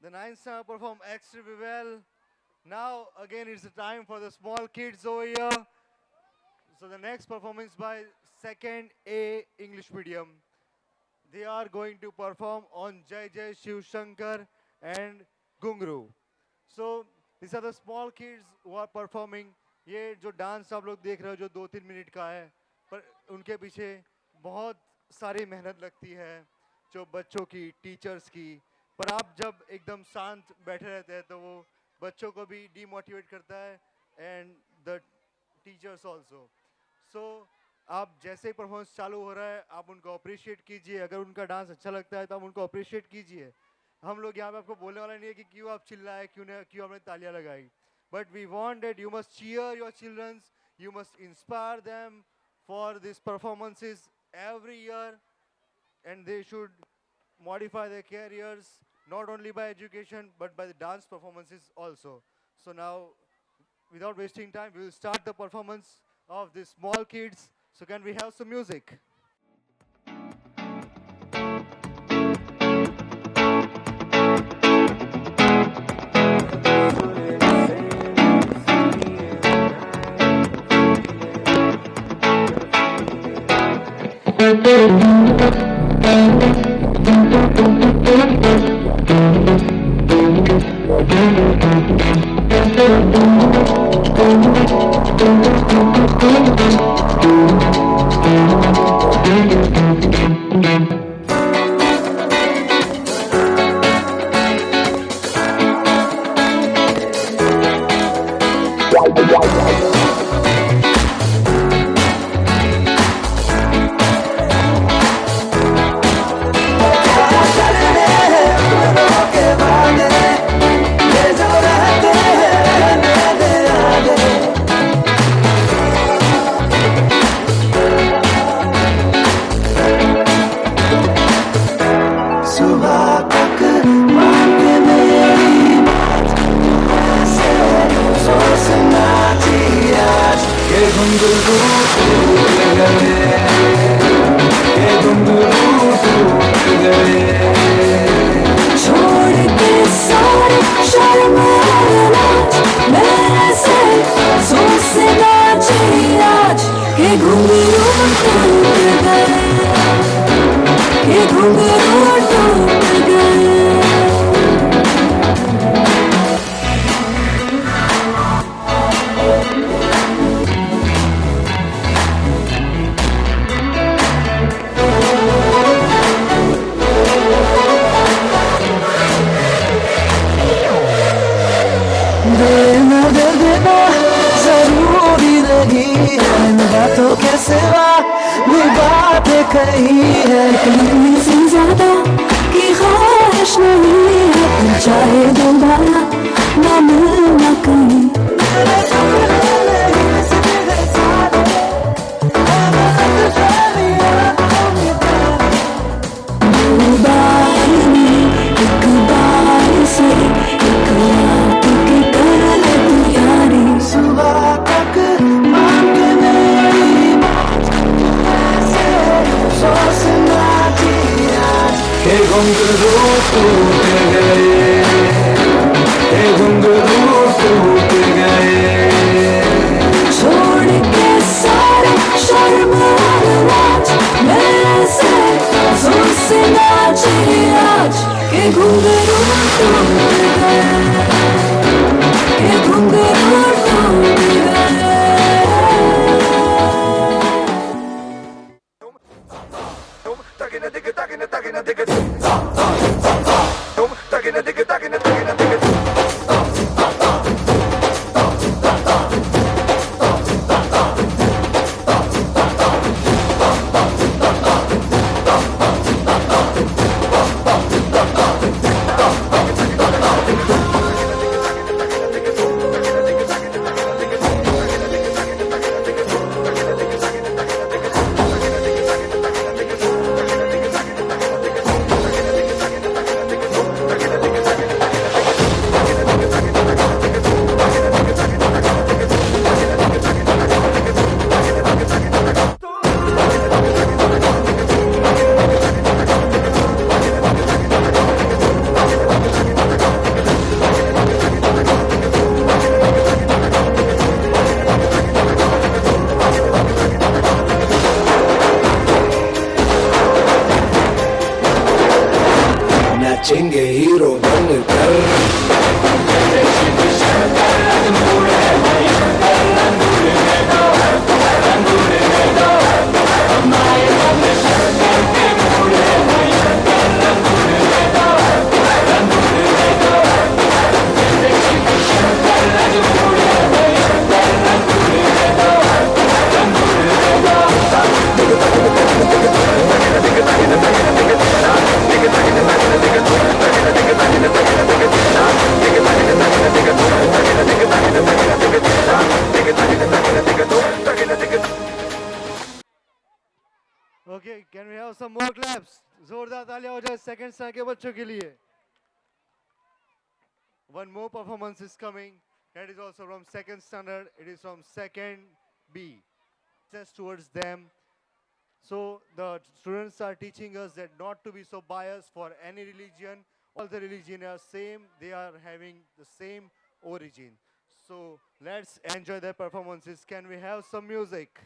The nine star performed extremely well. Now again it's the time for the small kids over here. So the next performance by second A English medium. They are going to perform on Jai Jai Shiv Shankar and Gungru. So these are the small kids who are performing. ये जो dance आप लोग देख रहे हो जो 2-3 minute का है पर उनके पीछे बहुत सारी मेहनत लगती है जो बच्चों की टीचर्स की पर आप जब एकदम शांत बैठे रहते हैं तो वो बच्चों को भी डीमोटिवेट करता है and the teachers also so आप जैसे ही परफॉर्मेंस चालू हो रहा है आप उनको अप्रिशिएट कीजिए अगर उनका डांस अच्छा लगता है तो आप उनको अप्रिशिएट कीजिए हम लोग यहाँ पे आपको बोलने वाला नहीं है कि क्यों आप चिल्लाए क्यों आपने तालियां लगाई but we want that you must cheer your children you must inspire them for these performances every year and they should modify their careers not only by education but by the dance performances also so now without wasting time we will start the performance of these small kids so can we have some music. नाचेंगे hero बनकर। Okay, can we have some more claps? जोरदार तालियां हो जाए second star के बच्चों के लिए. One more performance is coming. That is also from second standard. It is from second B. Just towards them. So the students are teaching us that not to be so biased for any religion. All the religion are same. They are having the same origin. So let's enjoy their performances. Can we have some music?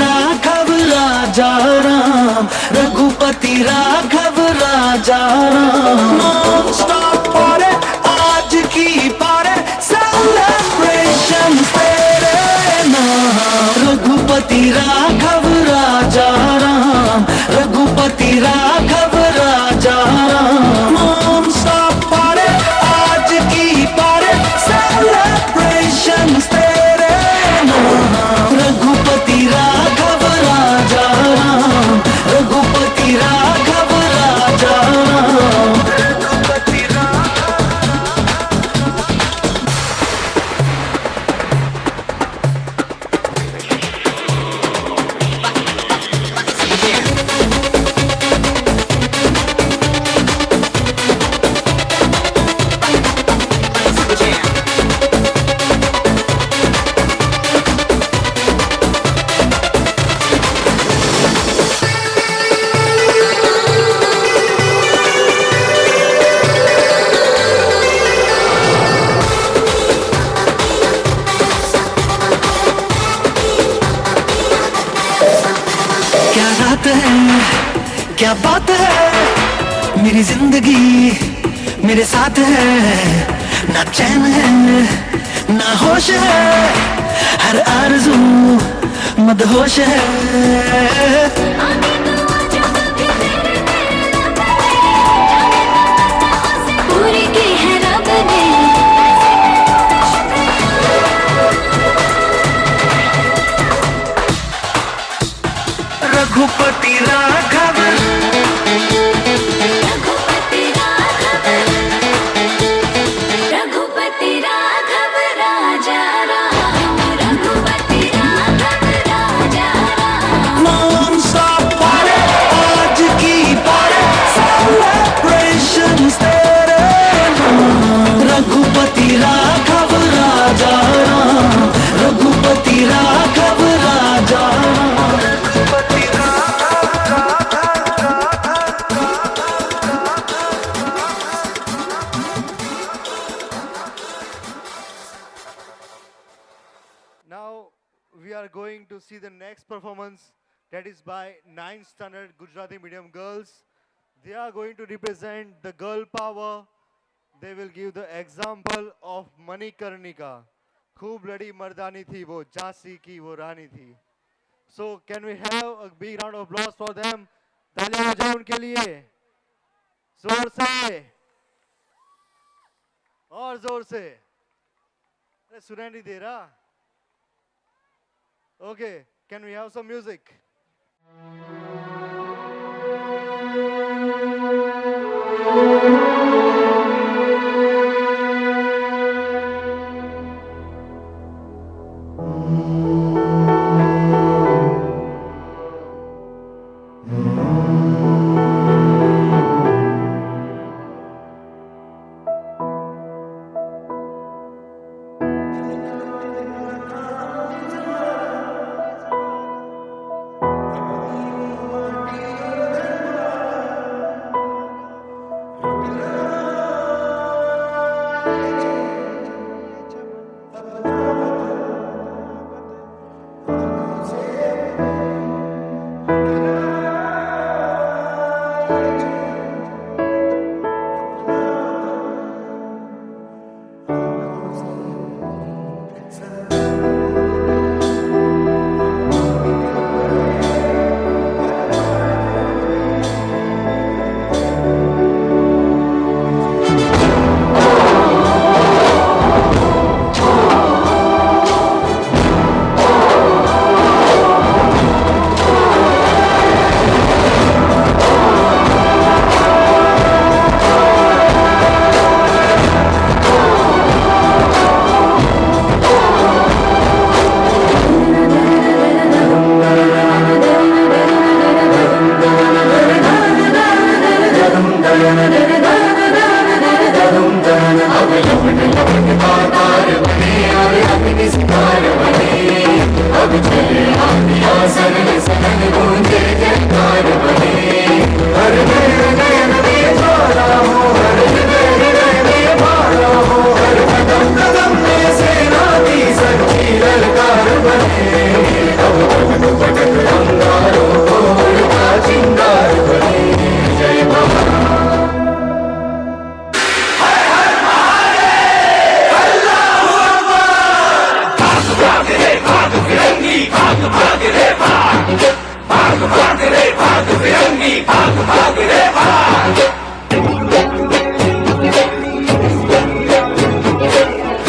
Raghav Raja Ram, Raghupati Raghav Raja Ram. Non stop पारे आज की पारे, celebration तेरे नाम। रघुपति राघव राजा राम, रघुपति राघव राजा Ram. Non stop पारे आज की पारे, सेलिब्रेशन तेरे नाम। रघुपति राघव राजा राम, रघुपति राघव राजा राम। रघुपति क्या रात है, क्या बात है, मेरी जिंदगी मेरे साथ है। ना चैन है ना होश है, हर आरज़ू मदहोश है। पूरी की है रब ने। रघुपति राघव, रघुपति राघव, रघुपति राघव राजा राम, रघुपति राघव राजा राम। नॉन स्टॉप पारे आज की पारे, सेलिब्रेशन तेरे नाम। रघुपति राघव राजा राम, रघुपति राघव राजा Ram. Raghupati Now we are going to see the next performance that is by 9th standard Gujarati medium girls. They are going to represent the girl power. They will give the example of Manikarnika. खूब लड़ी मर्दानी थी वो, झांसी की वो रानी थी. So can we have a big round of applause for them? तालियां बजाएं उनके लिए. जोर से. और जोर से. अरे सुनाई नहीं दे रहा. Okay, can we have some music?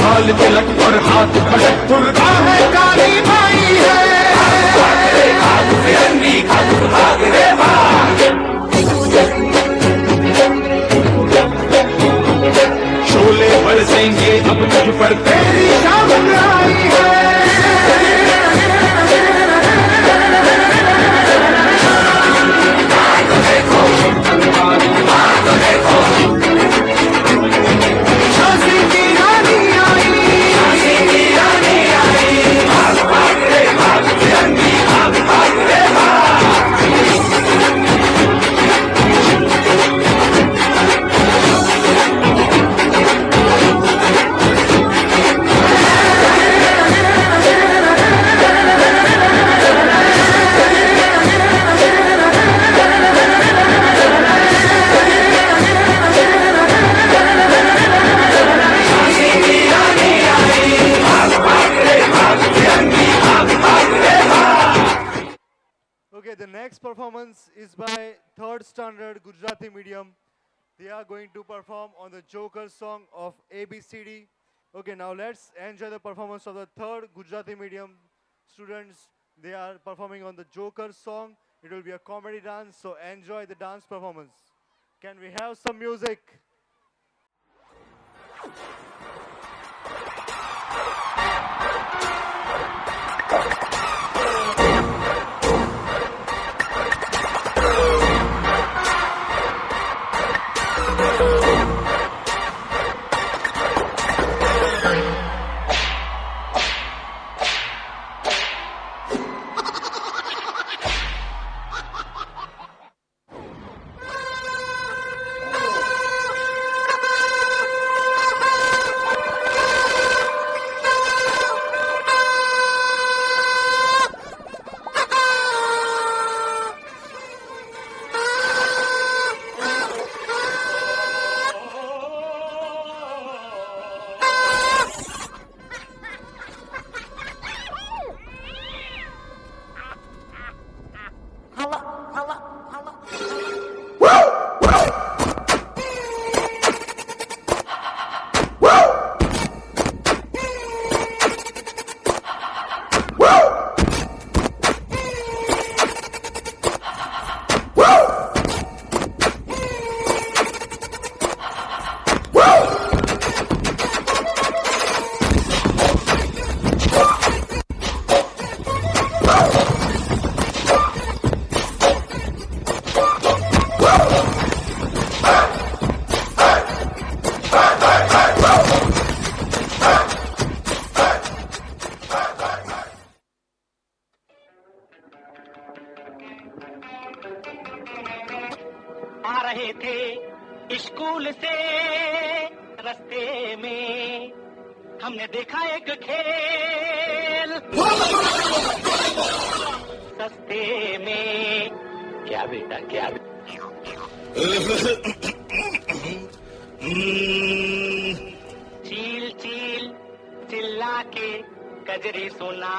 हाल तिलक और हाथ खड़क तुरता है काली माई है शोले बरसेंगे अब तुझ पर तेरी शाम आई है झांसी की रानी Okay, the next performance is by third standard Gujarati medium. They are going to perform on the Joker song of ABCD. Okay, now let's enjoy the performance of the third Gujarati medium students. They are performing on the Joker song. It will be a comedy dance, so enjoy the dance performance. Can we have some music? आ रहे थे school से रास्ते में हमने देखा एक खेल सस्ते में क्या बेटा क्या चील चील चिल्ला के कजरी सुना